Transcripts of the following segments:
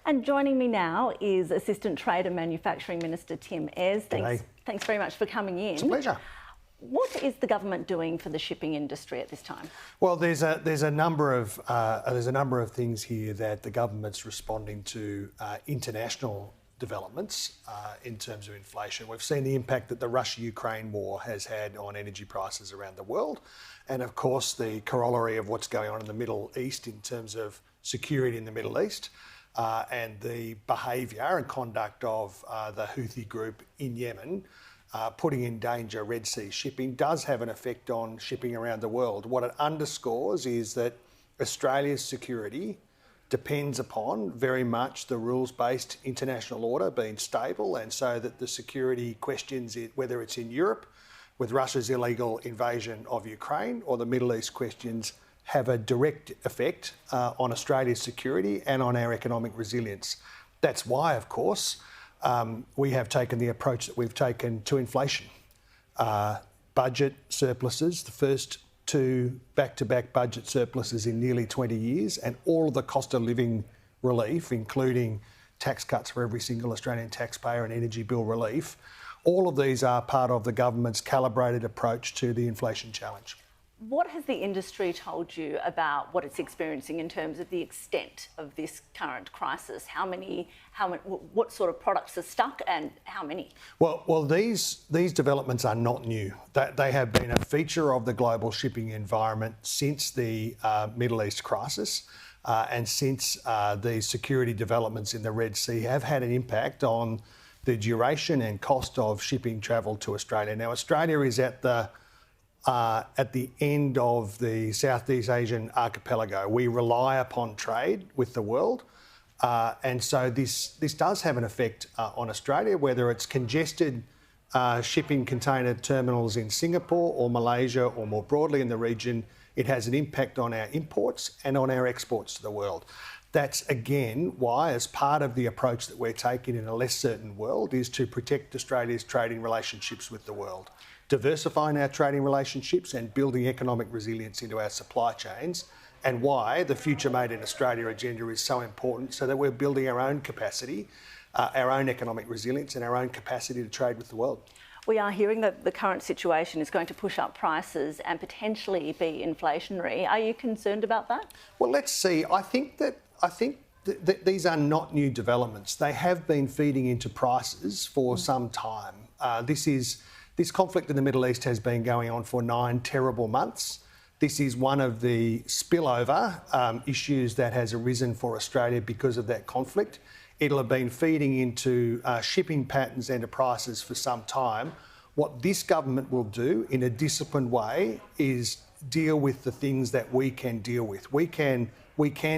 And joining me now is Assistant Trade and Manufacturing Minister Tim Ayres. Thanks very much for coming in. It's a pleasure. What is the government doing for the shipping industry at this time? Well, there's a number of things here that the government's responding to international developments in terms of inflation. We've seen the impact that the Russia-Ukraine war has had on energy prices around the world, and of course the corollary of what's going on in the Middle East in terms of security in the Middle East. And the behaviour and conduct of the Houthi group in Yemen, putting in danger Red Sea shipping, does have an effect on shipping around the world. What it underscores is that Australia's security depends upon very much the rules-based international order being stable, and so that the security questions, whether it's in Europe with Russia's illegal invasion of Ukraine or the Middle East questions, have a direct effect on Australia's security and on our economic resilience. That's why, of course, we have taken the approach that we've taken to inflation. Budget surpluses, the first two back-to-back budget surpluses in nearly 20 years, and all of the cost of living relief, including tax cuts for every single Australian taxpayer and energy bill relief, all of these are part of the government's calibrated approach to the inflation challenge. What has the industry told you about what it's experiencing in terms of the extent of this current crisis? What sort of products are stuck and how many? Well, these developments are not new. They have been a feature of the global shipping environment since the Middle East crisis, and since the security developments in the Red Sea have had an impact on the duration and cost of shipping travel to Australia. Now, Australia is at the end of the Southeast Asian archipelago. We rely upon trade with the world, and so this does have an effect on Australia, whether it's congested shipping container terminals in Singapore or Malaysia or more broadly in the region. It has an impact on our imports and on our exports to the world. That's again why, as part of the approach that we're taking in a less certain world, is to protect Australia's trading relationships with the world, diversifying our trading relationships and building economic resilience into our supply chains, and why the Future Made in Australia agenda is so important, so that we're building our own capacity, our own economic resilience and our own capacity to trade with the world. We are hearing that the current situation is going to push up prices and potentially be inflationary. Are you concerned about that? Well, let's see. I think that these are not new developments. They have been feeding into prices for some time. This conflict in the Middle East has been going on for 9 terrible months. This is one of the spillover issues that has arisen for Australia because of that conflict. It'll have been feeding into shipping patterns and to prices for some time. What this government will do in a disciplined way is deal with the things that we can deal with. We can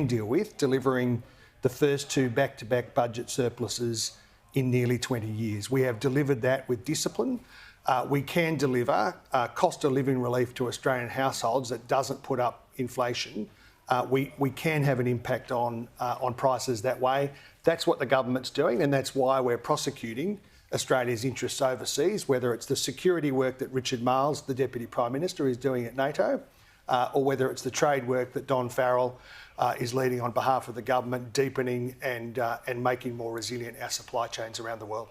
deal with delivering the first 2 back-to-back budget surpluses in nearly 20 years. We have delivered that with discipline. We can deliver cost of living relief to Australian households that doesn't put up inflation. We can have an impact on prices that way. That's what the government's doing, and that's why we're prosecuting Australia's interests overseas, whether it's the security work that Richard Marles, the Deputy Prime Minister, is doing at NATO, or whether it's the trade work that Don Farrell is leading on behalf of the government, deepening and making more resilient our supply chains around the world.